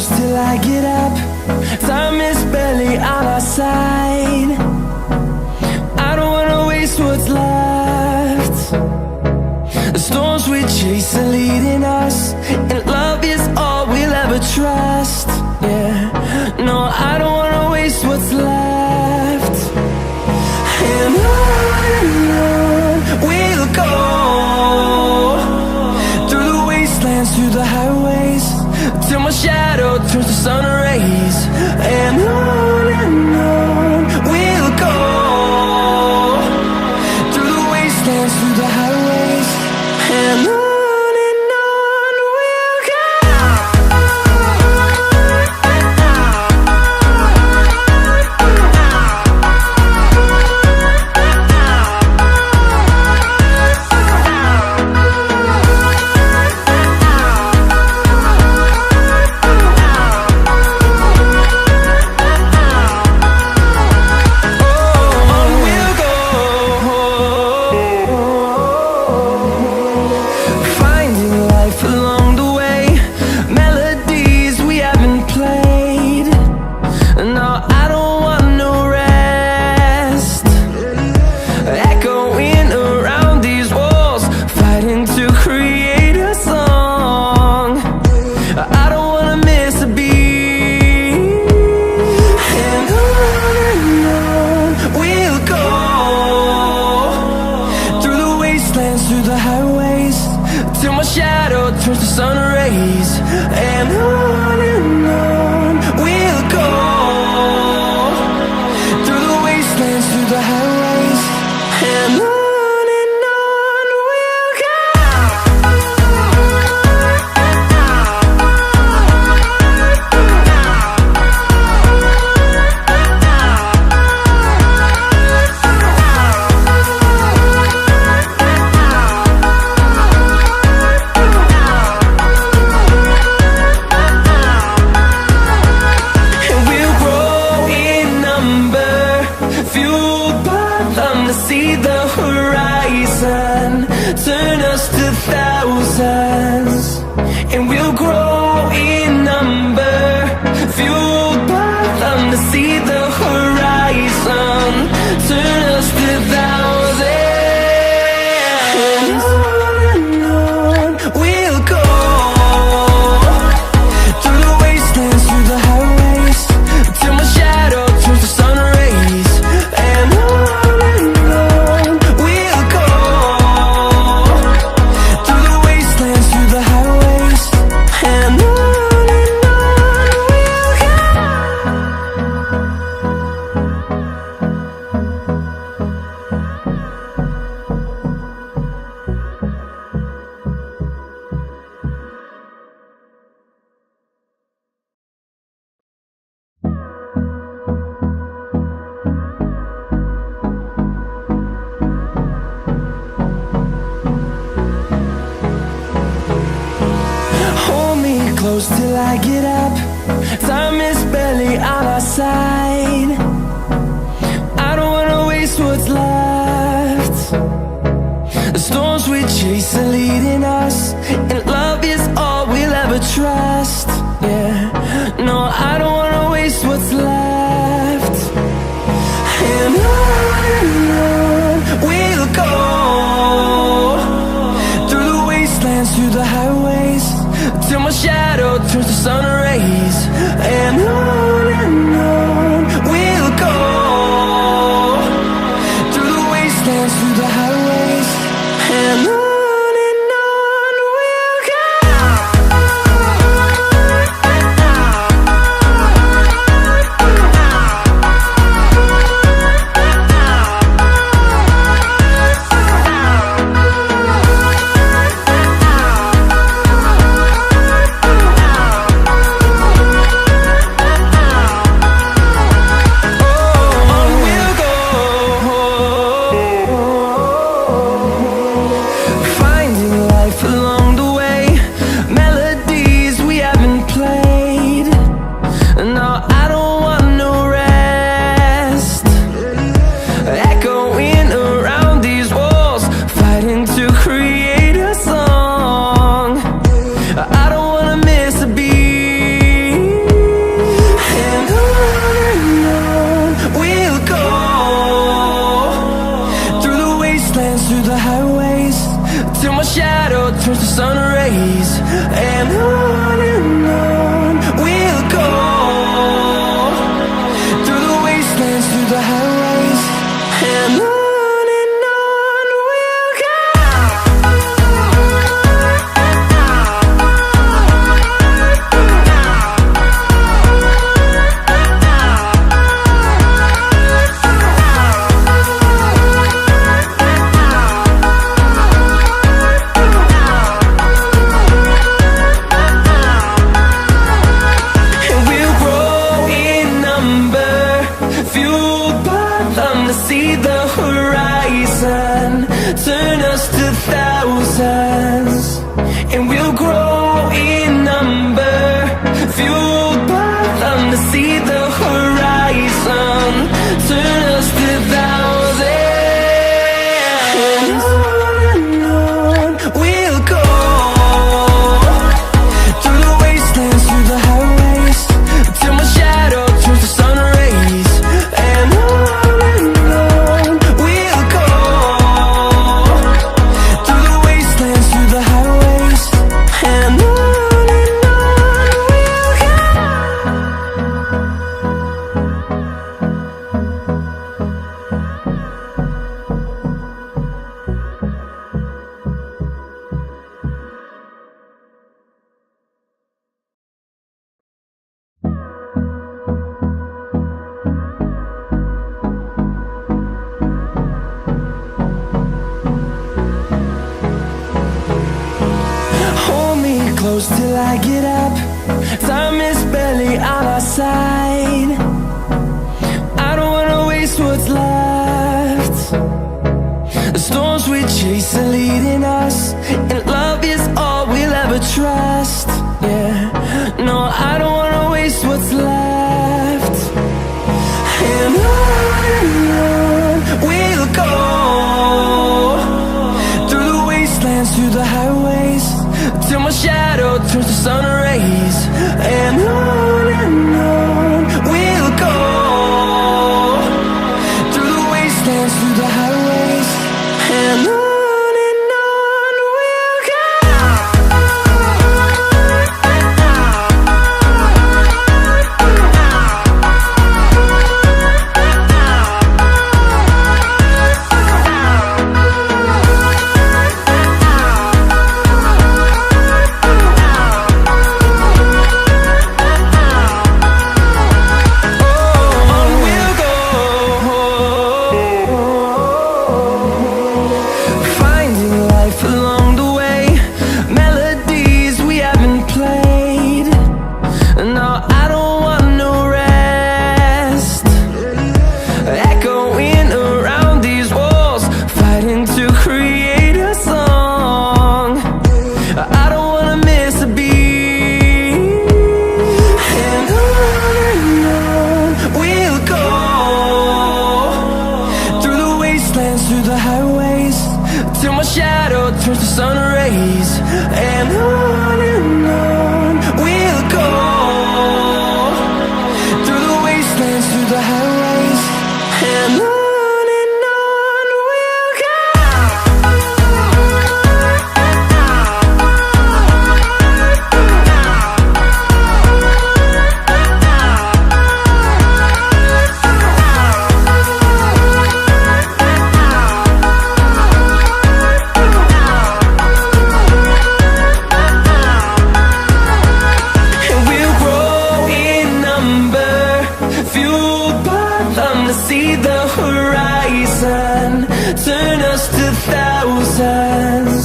close till I get up. Time is barely on our side. I don't wanna waste what's left. The storms we chase are leading us, and love is all we'll ever trust. Yeah, no, I don't wanna waste what's left. And on we'll go, through the wastelands, through the highways, till my shadow turns to sun rays. And on we'll go, through the wastelands, through the highways, and on we'll go. Through the highways, till my shadow turns to sun rays. And on we'll go, through the wastelands, through the highways, and on we'll go. See the horizon turn us to thousands, and we'll grow in number, fueled by them. To see the horizon turn us to thousands, and on we'll go, through the wastelands, through the highways, till my shadow turns to sun rays. And close till I get up. Time is barely on our side. I don't wanna waste what's left. The storms we chase are leading us, and love is all we'll ever trust. Yeah, no, I don't wanna waste what's left. And on we'll go, through the wastelands, through the highways, till my shadow turns to sun rays. And on we'll go, through the wastelands, through the highways, and on fueled by them to see the horizon, turn us to thousands, and we'll grow in number. Fueled by them to see the horizon, turn us to thousands, and on we'll go, through the wastelands, through the highways, till my shadow turns to sun rays. And on we'll go, through the wastelands, through the highways, and on we'll go. Hold me close till I get up. Time is barely on our side. I don't wanna waste what's left. The storms we chase are leading us, and love is all we'll ever trust. Yeah, no, I don't wanna waste what's left. And on we'll go, through the wastelands, through the highways, till my shadow turns to sun rays. And on we'll go, through the wastelands, through the highways, and on we'll go. Finding life along the way, melodies we haven't played. No, I don't want no rest. Echoing around these walls, fighting to create a song. I don't wanna miss a beat. And on we'll go, through the wastelands, through the highways, till my shadow turns to sun rays. And on we'll go, through the wastelands, through the highways, and on we'll go. And we'll grow in number, fueled by them to see the horizon, turn us to thousands,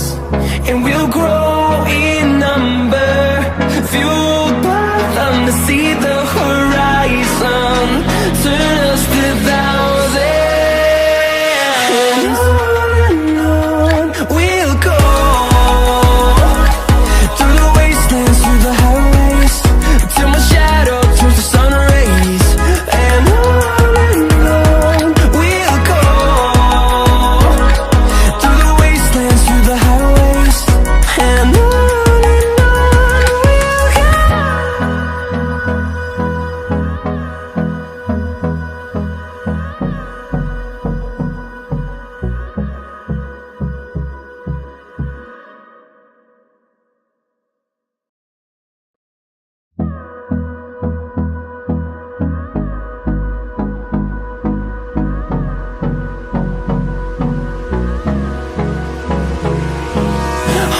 and we'll grow in number, fueled by them to see the horizon, turn us to thousands, and on we'll go, through the wastelands, through the highways, till my shadow turns to sun rays. And on we'll go, through the wastelands, through the highways, and on we'll go.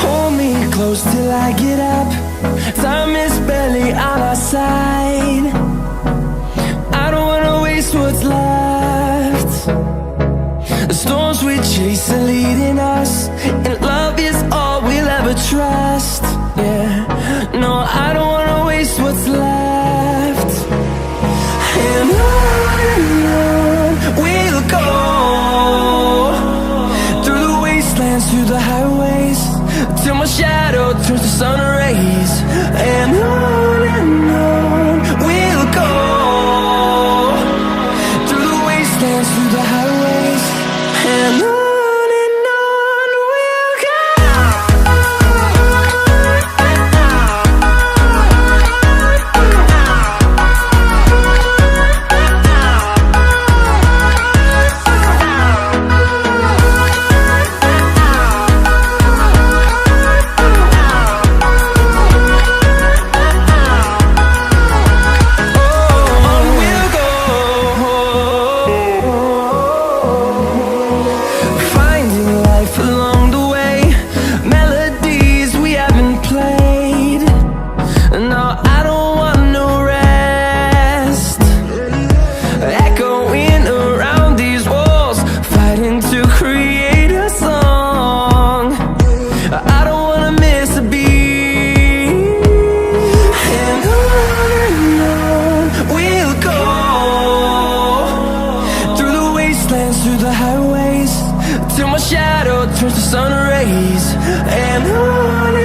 Hold me close till I get up. Time is barely on our side. I don't wanna waste what's left. The storms we chase are leading us, and love is all we'll ever trust. Yeah, no, I don't wanna waste what's left. And on turns to sun rays, and on